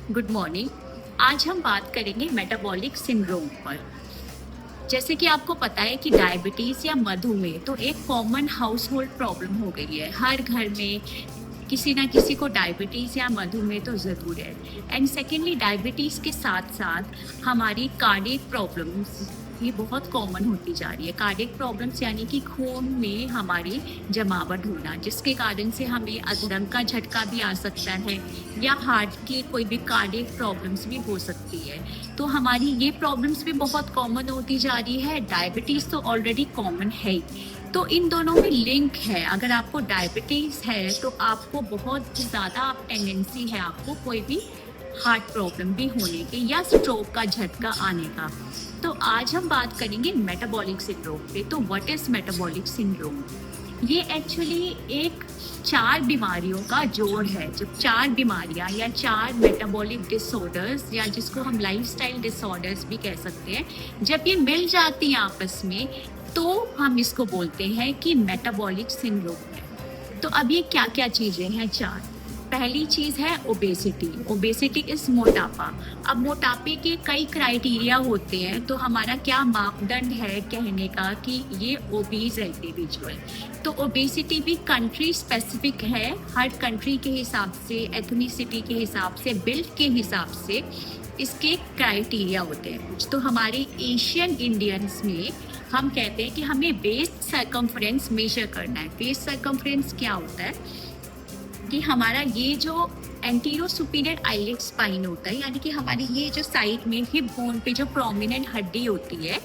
Good morning. आज हम बात करेंगे मेटाबॉलिक सिंड्रोम पर। जैसे कि आपको पता है कि डायबिटीज या मधुमेह तो एक कॉमन हाउस होल्ड प्रॉब्लम हो गई है। हर घर में किसी ना किसी को डायबिटीज या मधुमेह तो जरूर है। एंड सेकेंडली, डायबिटीज के साथ साथ हमारी कार्डियक प्रॉब्लम्स ये बहुत कॉमन होती जा रही है। कार्डियक प्रॉब्लम्स यानी कि खून में हमारी जमावट होना, जिसके कारण से हमें अधरंग का झटका भी आ सकता है या हार्ट की कोई भी कार्डियक प्रॉब्लम्स भी हो सकती है। तो हमारी ये प्रॉब्लम्स भी बहुत कॉमन होती जा रही है। डायबिटीज तो ऑलरेडी कॉमन है ही, तो इन दोनों में लिंक है। अगर आपको डायबिटीज है तो आपको बहुत ज़्यादा टेंडेंसी है आपको कोई भी हार्ट प्रॉब्लम भी होने की या स्ट्रोक का झटका आने का। तो आज हम बात करेंगे मेटाबॉलिक सिंड्रोम पे। तो व्हाट इज मेटाबॉलिक सिंड्रोम? ये एक्चुअली एक 4 बीमारियों का जोड़ है। जब 4 बीमारियां या 4 मेटाबॉलिक डिसऑर्डर्स या जिसको हम लाइफस्टाइल डिसऑर्डर्स भी कह सकते हैं, जब ये मिल जाती हैं आपस में तो हम इसको बोलते हैं कि मेटाबॉलिक सिंड्रोम है। तो अब ये क्या क्या चीज़ें हैं 4। पहली चीज़ है ओबेसिटी। ओबेसिटी इज मोटापा। अब मोटापे के कई क्राइटेरिया होते हैं, तो हमारा क्या मापदंड है कहने का कि ये ओबीज है इंडिविजुअल। तो ओबेसिटी भी कंट्री स्पेसिफिक है। हर कंट्री के हिसाब से, एथनिसिटी के हिसाब से, बिल्ड के हिसाब से इसके क्राइटेरिया होते हैं कुछ। तो हमारे एशियन इंडियंस में हम कहते हैं कि हमें वेस्ट सर्कमफ्रेंस मेजर करना है। वेस्ट सर्कमफ्रेंस क्या होता है कि हमारा ये जो एंटीरो सुपीरियर आईलेट स्पाइन होता है, यानी कि हमारी ये जो साइड में हिप बोन पे जो प्रोमिनेंट हड्डी होती है,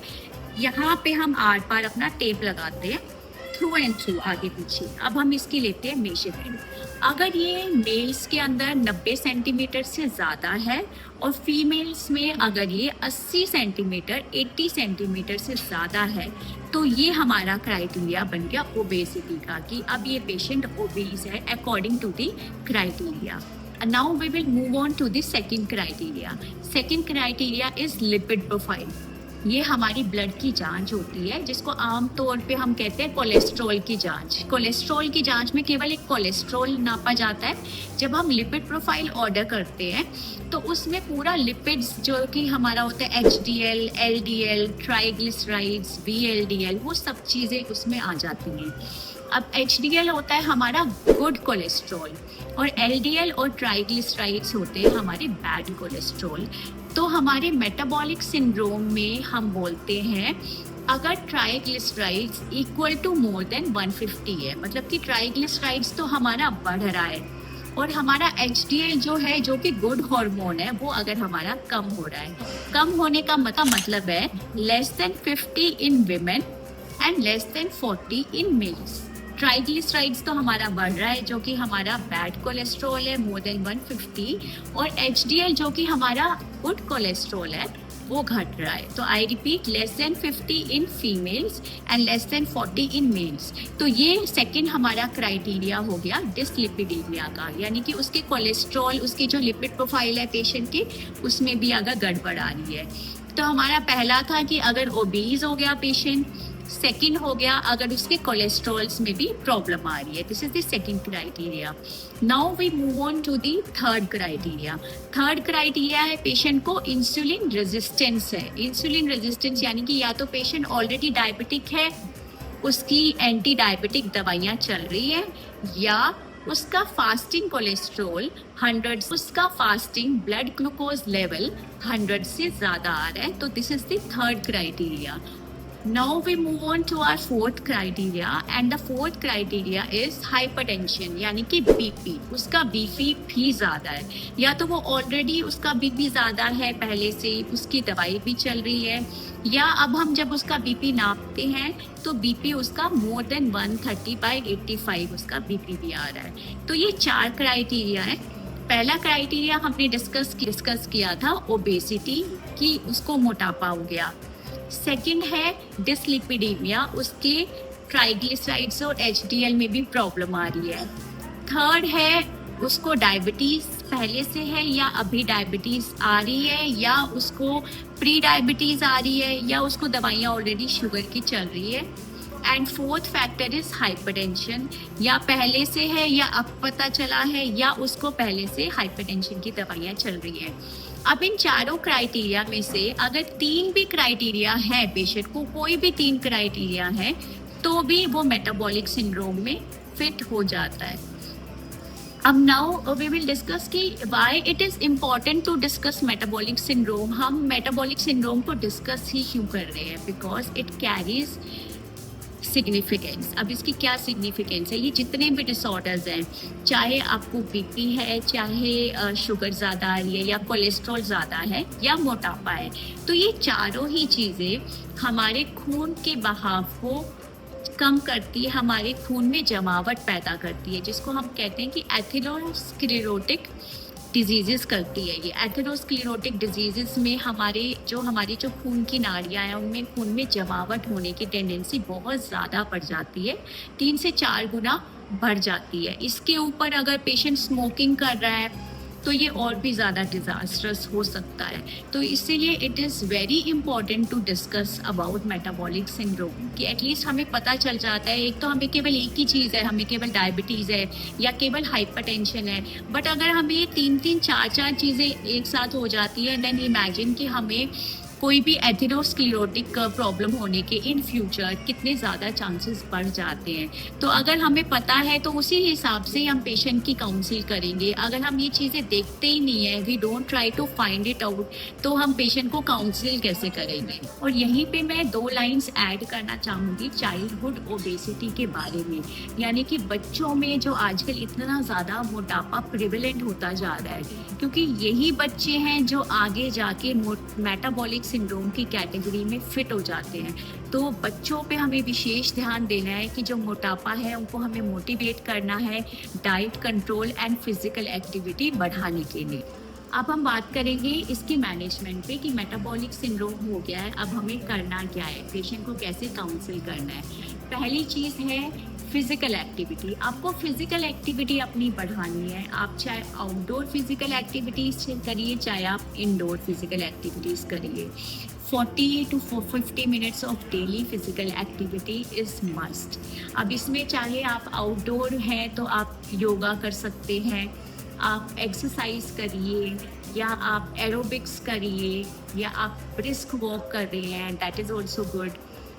यहाँ पे हम आर पार अपना टेप लगाते हैं थ्रू एंड थ्रू, आगे पीछे। अब हम इसकी लेते हैं मेजरमेंट। अगर ये मेल्स के अंदर 90 सेंटीमीटर से ज़्यादा है और फीमेल्स में अगर ये 80 सेंटीमीटर 80 सेंटीमीटर से ज़्यादा है, तो ये हमारा क्राइटेरिया बन गया ओबेसिटी का कि अब ये पेशेंट ओबीज है according to the criteria. Now we will move on to the second criteria. Second criteria is lipid profile. ये हमारी ब्लड की जांच होती है, जिसको आमतौर पे हम कहते हैं कोलेस्ट्रॉल की जांच। कोलेस्ट्रॉल की जांच में केवल एक कोलेस्ट्रॉल नापा जाता है। जब हम लिपिड प्रोफाइल ऑर्डर करते हैं तो उसमें पूरा लिपिड्स जो कि हमारा होता है एचडीएल, एलडीएल, ट्राइग्लिसराइड्स, वीएलडीएल, वो सब चीज़ें उसमें आ जाती हैं। अब एचडीएल होता है हमारा गुड कोलेस्ट्रॉल और एलडीएल और ट्राइग्लिसराइड्स होते हैं हमारे बैड कोलेस्ट्रॉल। तो हमारे मेटाबॉलिक सिंड्रोम में हम बोलते हैं अगर triglycerides equal to more than 150 है, मतलब कि ट्राइग्लिसराइड्स तो हमारा बढ़ रहा है और हमारा एचडीएल जो है, जो कि गुड हार्मोन है, वो अगर हमारा कम हो रहा है। कम होने का मतलब है less than 50 in women and less than 40 in males. Triglycerides तो हमारा बढ़ रहा है, जो कि हमारा बैड कोलेस्ट्रॉल है मोर देन 150, और एचडीएल जो कि हमारा गुड कोलेस्ट्रॉल है वो घट रहा है। तो I repeat, less than 50 in females and less than 40 in males. तो ये सेकंड हमारा क्राइटेरिया हो गया डिसलिपिडीमिया का, यानी कि उसके कोलेस्ट्रॉल, उसकी जो लिपिड प्रोफाइल है पेशेंट की, उसमें भी अगर गड़बड़ आ रही है। तो हमारा पहला था कि अगर ओबीज हो गया पेशेंट, सेकंड हो गया अगर उसके कोलेस्ट्रॉल्स में भी प्रॉब्लम आ रही है। This is the second criteria. Now we move on to the third criteria. Third criteria है पेशेंट को इंसुलिन रेजिस्टेंस है। इंसुलिन रेजिस्टेंस यानी कि या तो पेशेंट ऑलरेडी डायबिटिक है, उसकी एंटी डायबिटिक दवाइयाँ चल रही है, या उसका फास्टिंग कोलेस्ट्रॉल 100, उसका फास्टिंग ब्लड ग्लूकोज लेवल 100 से ज़्यादा आ रहा है। तो this is the third criteria. Now we move on to our fourth criteria, and the fourth criteria is hypertension, यानी कि बीपी। उसका बीपी भी ज़्यादा है, या तो वो ऑलरेडी उसका बीपी ज़्यादा है पहले से, उसकी दवाई भी चल रही है, या अब हम जब उसका बीपी नापते हैं तो बीपी उसका मोर देन 130/85 उसका बीपी भी आ रहा है। तो ये 4 क्राइटेरिया है। पहला क्राइटेरिया हमने डिस्कस किया था ओबेसिटी की, उसको मोटापा हो गया। सेकंड है डिसलिपिडीमिया, उसके ट्राइग्लिसराइड्स और एचडीएल में भी प्रॉब्लम आ रही है। थर्ड है उसको डायबिटीज पहले से है या अभी डायबिटीज आ रही है, या उसको प्री डायबिटीज आ रही है, या उसको दवाइयाँ ऑलरेडी शुगर की चल रही है। And fourth factor is hypertension, या पहले से है या अब पता चला है या उसको पहले से हाइपरटेंशन की दवाइयाँ चल रही है। अब इन चारों क्राइटेरिया में से अगर 3 भी क्राइटेरिया है, पेशेंट को कोई भी 3 क्राइटेरिया है, तो भी वो मेटाबॉलिक सिंड्रोम में फिट हो जाता है। अब नाउ वी विल डिस्कस कि why it is important to discuss metabolic syndrome. हम मेटाबॉलिक सिंड्रोम को डिस्कस ही क्यों कर रहे हैं? Because it carries significance. अब इसकी क्या सिग्निफिकेंस है? ये जितने भी डिसऑर्डर्स हैं, चाहे आपको बीपी है, चाहे शुगर ज़्यादा आ रही है, या कोलेस्ट्रॉल ज़्यादा है, या मोटापा है, तो ये चारों ही चीज़ें हमारे खून के बहाव को कम करती है, हमारे खून में जमावट पैदा करती है, जिसको हम कहते हैं कि एथेरोस्क्लेरोटिक डिजीज़ेस करती है। ये एथेरोस्क्लेरोटिक डिजीज़ेस में हमारी जो खून की नाड़ियाँ हैं, उनमें खून में जमावट होने की टेंडेंसी बहुत ज़्यादा बढ़ जाती है, 3 से 4 गुना बढ़ जाती है। इसके ऊपर अगर पेशेंट स्मोकिंग कर रहा है तो ये और भी ज़्यादा डिज़ास्ट्रस हो सकता है। तो इसीलिए it is very important to discuss about metabolic syndrome, कि एटलीस्ट हमें पता चल जाता है। एक तो हमें केवल एक ही चीज़ है, हमें केवल डायबिटीज़ है या केवल हाइपरटेंशन है, बट अगर हमें ये 3-3, 4-4 चीज़ें एक साथ हो जाती है, देन इमेजिन कि हमें कोई भी एथेरोस्क्लेरोटिक प्रॉब्लम होने के इन फ्यूचर कितने ज़्यादा चांसेस बढ़ जाते हैं। तो अगर हमें पता है तो उसी हिसाब से हम पेशेंट की काउंसिल करेंगे। अगर हम ये चीज़ें देखते ही नहीं है, we don't try to find it out, तो हम पेशेंट को काउंसिल कैसे करेंगे? और यहीं पे मैं 2 लाइन्स ऐड करना चाहूँगी चाइल्डहुड ओबेसिटी के बारे में, यानी कि बच्चों में जो आजकल इतना ज़्यादा मोटापा प्रिवेलेंट होता जा रहा है, क्योंकि यही बच्चे हैं जो आगे जाके मेटाबॉलिक सिंड्रोम की कैटेगरी में फिट हो जाते हैं। तो बच्चों पे हमें विशेष ध्यान देना है कि जो मोटापा है उनको हमें मोटिवेट करना है diet control and physical activity बढ़ाने के लिए। अब हम बात करेंगे इसके मैनेजमेंट पे कि मेटाबॉलिक सिंड्रोम हो गया है, अब हमें करना क्या है, पेशेंट को कैसे काउंसिल करना है। पहली चीज़ है फिजिकल एक्टिविटी। आपको फिजिकल एक्टिविटी अपनी बढ़ानी है। आप चाहे आउटडोर फिजिकल एक्टिविटीज़ करिए, चाहे आप इंडोर फिजिकल एक्टिविटीज़ करिए। 40 to 50 minutes of daily physical activity is must. अब इसमें चाहे आप आउटडोर हैं तो आप योगा कर सकते हैं, आप एक्सरसाइज करिए, या आप एरोबिक्स करिए, या आप ब्रिस्क वॉक कर रहे हैं, दैट इज़ ऑल्सो गुड।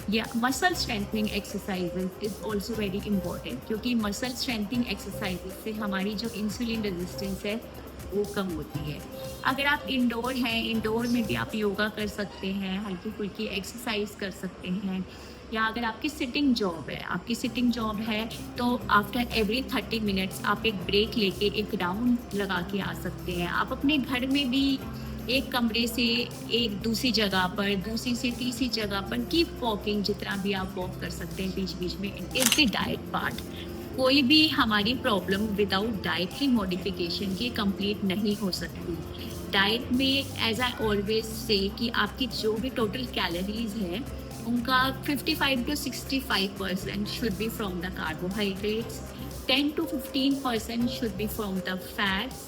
या muscle strengthening exercises is also very important, क्योंकि मसल स्ट्रेंथनिंग एक्सरसाइजेज से हमारी जो इंसुलिन रेजिस्टेंस है वो कम होती है। अगर आप इंडोर हैं, इंडोर में भी आप योगा कर सकते हैं, हल्की फुल्की एक्सरसाइज कर सकते हैं। या अगर आपकी सिटिंग जॉब है तो आफ्टर एवरी 30 मिनट्स आप एक ब्रेक लेके एक राउंड लगा के आ सकते हैं। आप अपने घर में भी एक कमरे से एक दूसरी जगह पर, दूसरी से तीसरी जगह पर कीप वॉकिंग, जितना भी आप वॉक कर सकते हैं बीच बीच में। It the diet part. कोई भी हमारी प्रॉब्लम विदाउट डाइट की मॉडिफिकेशन के कंप्लीट नहीं हो सकती। डाइट में एज आई ऑलवेज से कि आपकी जो भी टोटल कैलोरीज है उनका 55 to 65% should be from the carbohydrates, 10 to 15% should be from the fats,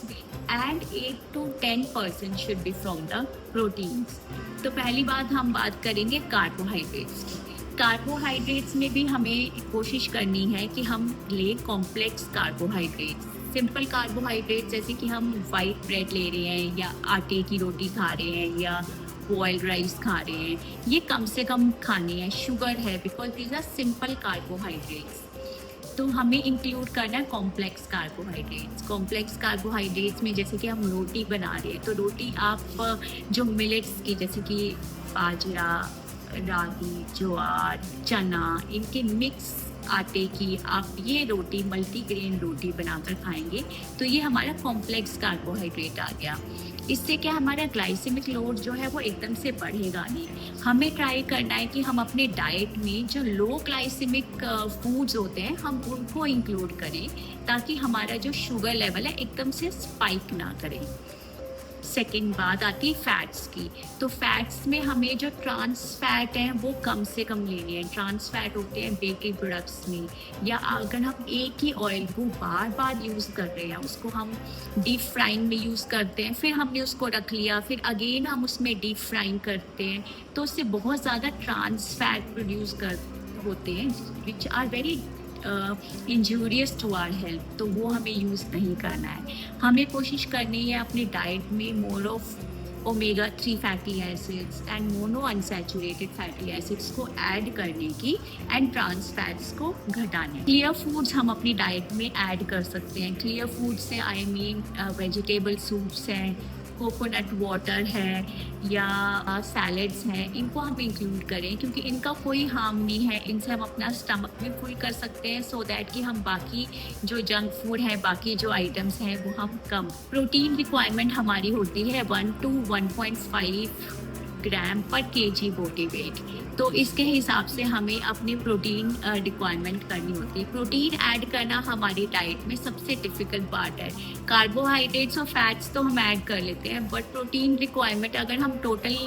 and 8 to 10% should be from the proteins. तो पहली बात हम बात करेंगे कार्बोहाइड्रेट्स की। कार्बोहाइड्रेट्स में भी हमें कोशिश करनी है कि हम ले कॉम्प्लेक्स कार्बोहाइड्रेट्स। सिंपल कार्बोहाइड्रेट्स जैसे कि हम वाइट ब्रेड ले रहे हैं, या आटे की रोटी खा रहे हैं, या बॉइल्ड राइस खा रहे हैं, ये कम से कम खाने हैं। शुगर है, because these are simple carbohydrates. तो हमें इंक्लूड करना है कॉम्प्लेक्स कार्बोहाइड्रेट्स। कॉम्प्लेक्स कार्बोहाइड्रेट्स में जैसे कि हम रोटी बना रहे हैं, तो रोटी आप जो मिलेट्स की, जैसे कि बाजरा, रागी, ज्वार, चना, इनके मिक्स आटे की आप ये रोटी, मल्टीग्रेन रोटी बनाकर खाएंगे, तो ये हमारा कॉम्प्लेक्स कार्बोहाइड्रेट आ गया। इससे क्या हमारा ग्लाइसेमिक लोड जो है वो एकदम से बढ़ेगा नहीं। हमें ट्राई करना है कि हम अपने डाइट में जो लो ग्लाइसेमिक फूड्स होते हैं हम उनको इंक्लूड करें, ताकि हमारा जो शुगर लेवल है एकदम से स्पाइक ना करे। सेकेंड बात आती है फैट्स की। तो फैट्स में हमें जो ट्रांस फैट हैं वो कम से कम लेने हैं। ट्रांस फैट होते हैं बेकरी प्रोडक्ट्स में, या अगर हम एक ही ऑयल को बार बार यूज़ कर रहे हैं, उसको हम डीप फ्राइंग में यूज़ करते हैं, फिर हमने उसको रख लिया, फिर अगेन हम उसमें डीप फ्राइंग करते हैं, तो उससे बहुत ज़्यादा ट्रांस फैट प्रोड्यूस होते हैं which are very injurious to our health, तो वो हमें यूज़ नहीं करना है। हमें कोशिश करनी है अपनी डाइट में more of omega 3 fatty acids and mono unsaturated fatty acids को ऐड करने की एंड ट्रांस फैट्स को घटाने। क्लियर फूड्स हम अपनी डाइट में ऐड कर सकते हैं। क्लियर फूड से आई मीन वेजिटेबल सूप्स हैं, कोकोनट वाटर है या सैलड्स हैं, इनको हम इंक्लूड करें क्योंकि इनका कोई हार्म नहीं है। इनसे हम अपना स्टमक भी फुल कर सकते हैं सो दैट कि हम बाकी जो जंक फूड है, बाकी जो आइटम्स हैं वो हम कम। प्रोटीन रिक्वायरमेंट हमारी होती है 1 to 1.5 ग्राम पर केजी बॉडी वेट, तो इसके हिसाब से हमें अपनी प्रोटीन रिक्वायरमेंट करनी होती है। प्रोटीन ऐड करना हमारी डाइट में सबसे डिफ़िकल्ट पार्ट है। कार्बोहाइड्रेट्स और फैट्स तो हम ऐड कर लेते हैं, बट प्रोटीन रिक्वायरमेंट अगर हम टोटल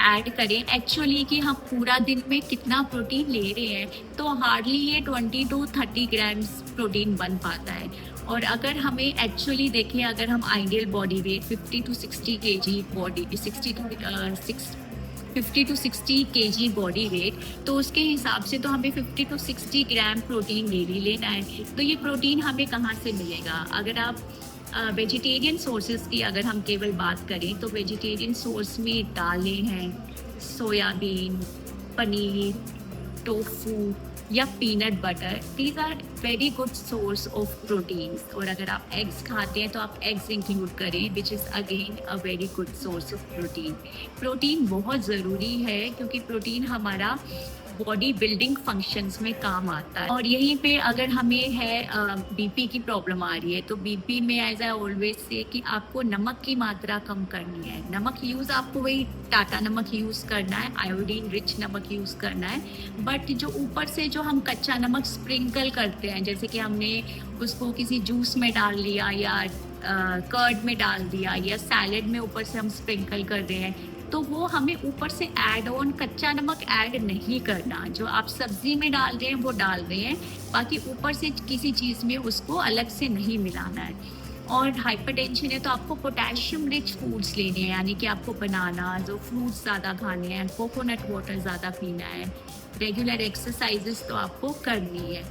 ऐड करें एक्चुअली कि हम पूरा दिन में कितना प्रोटीन ले रहे हैं, तो हार्डली ये 20 to 30 ग्राम्स प्रोटीन बन पाता है। और अगर हमें एक्चुअली देखें, अगर हम ideal body weight 50 to 60 kg body 50 to 60 kg body weight, तो उसके हिसाब से तो हमें 50 to 60 ग्राम प्रोटीन डेली लेना है। तो ये प्रोटीन हमें कहाँ से मिलेगा? अगर आप वेजिटेरियन सोर्सेज की अगर हम केवल बात करें तो वेजिटेरियन सोर्स में दालें हैं, सोयाबीन, पनीर, टोफू या peanut butter, these are very good source of protein. और अगर आप एग्स खाते हैं तो आप एग्स इंक्लूड करें which is again a very good source of protein. Protein बहुत ज़रूरी है क्योंकि प्रोटीन हमारा बॉडी बिल्डिंग फंक्शंस में काम आता है। और यहीं पे अगर हमें है बीपी की प्रॉब्लम आ रही है, तो बीपी में एज आई ऑलवेज से कि आपको नमक की मात्रा कम करनी है। नमक यूज़ आपको वही टाटा नमक यूज़ करना है, आयोडीन रिच नमक यूज़ करना है, बट जो ऊपर से जो हम कच्चा नमक स्प्रिंकल करते हैं, जैसे कि हमने उसको किसी जूस में डाल लिया या कर्ड में डाल दिया या सैलेड में ऊपर से हम स्प्रिंकल कर रहे हैं, तो वो हमें ऊपर से ऐड ऑन कच्चा नमक ऐड नहीं करना। जो आप सब्जी में डाल रहे हैं वो डाल रहे हैं, बाकी ऊपर से किसी चीज़ में उसको अलग से नहीं मिलाना है। और हाइपरटेंशन है तो आपको पोटेशियम रिच फूड्स लेने हैं, यानी कि आपको बनाना जो फ्रूट्स ज़्यादा खाने हैं, कोकोनट वाटर ज़्यादा पीना है, रेगुलर एक्सरसाइजेस तो आपको करनी है।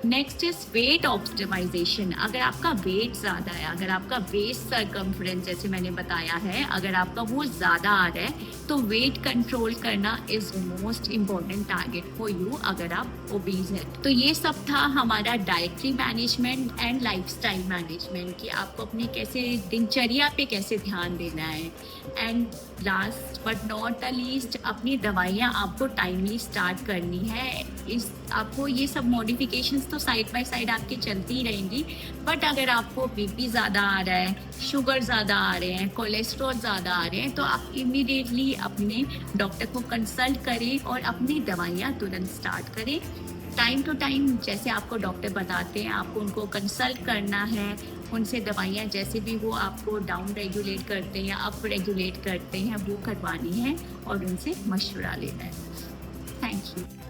Next is weight optimisation. अगर आपका वेट ज़्यादा है, अगर आपका वेस्ट सरकमफ्रेंस जैसे मैंने बताया है, अगर आपका वो ज़्यादा आ रहा है, तो वेट कंट्रोल करना is most important target for you अगर आप ओबीज हैं। तो ये सब था हमारा dietary management and lifestyle management कि आपको अपनी कैसे दिनचर्या पे कैसे ध्यान देना है। And last but not the least, अपनी दवाइयाँ आपको टाइमली स्टार्ट करनी है। आपको ये सब मॉडिफिकेशंस तो साइड बाय साइड आपके चलती ही रहेंगी, बट अगर आपको बीपी ज़्यादा आ रहा है, शुगर ज़्यादा आ रहे हैं, कोलेस्ट्रॉल ज़्यादा आ रहे हैं, तो आप इमीडिएटली अपने डॉक्टर को कंसल्ट करें और अपनी दवाइयाँ तुरंत स्टार्ट करें। टाइम टू टाइम जैसे आपको डॉक्टर बताते हैं आपको उनको कंसल्ट करना है, उनसे दवाइयाँ जैसे भी वो आपको डाउन रेगुलेट करते हैं या अप रेगुलेट करते हैं वो करवानी है और उनसे मशवरा लेना है। Thank you.